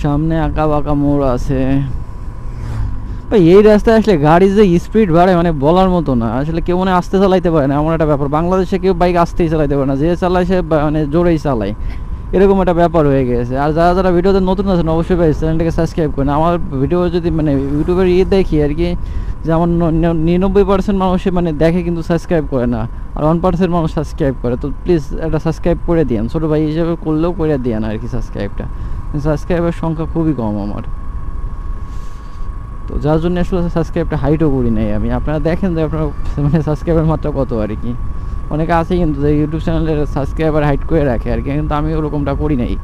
সামনে আঁকা বাঁকা মোড় আছে ভাই। এই রাস্তায় আসলে গাড়ি যে স্পিড বাড়ে মানে বলার মতো না। আসলে কেউ মনে আস্তে চালাইতে পারে না, এমন একটা ব্যাপার। বাংলাদেশে কেউ বাইক আস্তেই চালাইতে পারে না, যে চালায় সে মানে জোরেই চালায়, এরকম একটা ব্যাপার হয়ে গেছে। আর যারা যারা ভিডিওতে নতুন আছেন অবশ্যই ভাই চ্যানেলটাকে সাবস্ক্রাইব করেন। আমার ভিডিও যদি মানে ইউটিউবের দেখি আর কি, যে আমার 99% মানুষে মানে দেখে কিন্তু সাবস্ক্রাইব করে না, আর 1% মানুষ সাবস্ক্রাইব করে। তো প্লিজ একটা সাবস্ক্রাইব করে দিন, ছোটো ভাই হিসেবে করলেও করে দিন আর কি সাবস্ক্রাইবটা। সাবস্ক্রাইবের সংখ্যা খুবই কম আমার, তো যার জন্য আসলে সাবস্ক্রাইবটা হাইটও করি নাই আমি। আপনারা দেখেন যে আপনার মানে সাবস্ক্রাইবার মাত্রা কত আর কি। অনেকে আছে কিন্তু যে ইউটিউব চ্যানেলের সাবস্ক্রাইবার হাইট করে রাখে আর কি, কিন্তু আমি ওরকমটা করি নাই।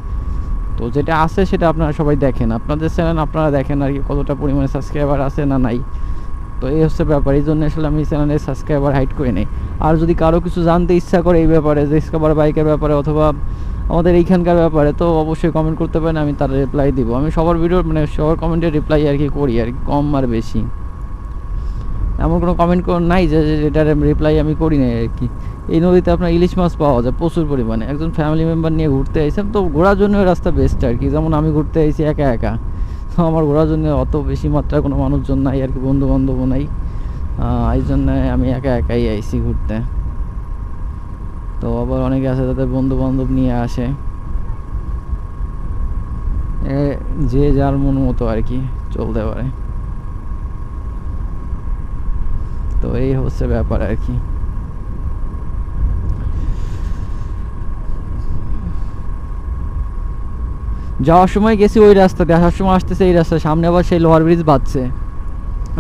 তো যেটা আছে সেটা আপনারা সবাই দেখেন, আপনাদের চ্যানেল আপনারা দেখেন আর কি কতটা পরিমাণে সাবস্ক্রাইবার আছে না নাই। তো এই হচ্ছে ব্যাপার, এই জন্য আসলে আমি চ্যানেলের সাবস্ক্রাইবার হাইট করে নেই। আর যদি কারো কিছু জানতে ইচ্ছা করে এই ব্যাপারে, যে স্কাবার বাইকের ব্যাপারে অথবা আমাদের এইখানকার ব্যাপারে, তো অবশ্যই কমেন্ট করতে পারেন, আমি তার রিপ্লাই দিব। আমি সবার ভিডিও মানে সবার কমেন্টের রিপ্লাই আর কি করি আর কি, কম আর বেশি। এমন কোনো কমেন্ট নাই যে এটার রিপ্লাই আমি করি নাই আর কি। এই নদীতে আপনার ইলিশ মাছ পাওয়া যায় প্রচুর পরিমাণে। একজন ফ্যামিলি মেম্বার নিয়ে ঘুরতে আইসেন, তো ঘোরার জন্য রাস্তা বেস্ট আর কি। যেমন আমি ঘুরতে আইছি একা একা, তো আমার ঘোরার জন্য অত বেশি মাত্রায় কোনো মানুষজন নাই আর কি, বন্ধু বান্ধবও নাই। এই জন্য আমি একা একাই আইছি ঘুরতে। তো আবার অনেকে আছে তাদের বন্ধু বান্ধব নিয়ে আসে, যে যার মন মতো আর কি চলতে পারে। তো এই হচ্ছে ব্যাপার আর কি। যাওয়ার সময় গেছি ওই রাস্তাতে, আসার সময় আসতেছে এই রাস্তা, সামনে আবার সেই লোহার ব্রিজ বাঁধছে।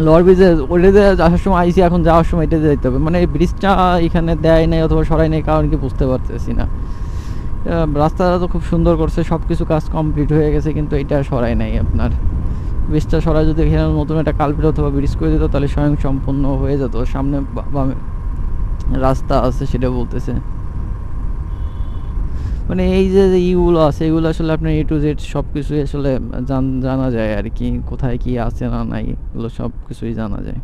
লোহার ব্রিজে ওইটাতে আসার সময় আইসি, এখন যাওয়ার সময় এটাতে যেতে হবে। মানে এই ব্রিজটা এখানে দেয় নাই অথবা সরাই নেই, কারণ কি বুঝতে পারতেছি না। রাস্তাটা তো খুব সুন্দর করছে, সব কিছু কাজ কমপ্লিট হয়ে গেছে, কিন্তু এটা সরাই নাই আপনার। ব্রিজটা সরাই যদি এখানে নতুন একটা কালপিট অথবা ব্রিজ করে দিত তাহলে স্বয়ং সম্পূর্ণ হয়ে যেত। সামনে বামে রাস্তা আছে সেটা বলতেছে। মানে এই যে ইগুলো আছে এগুলো আসলে আপনার A to Z সব কিছুই আসলে জানা যায় আর কি, কোথায় কি আছে না নাই এগুলো সব কিছুই জানা যায়।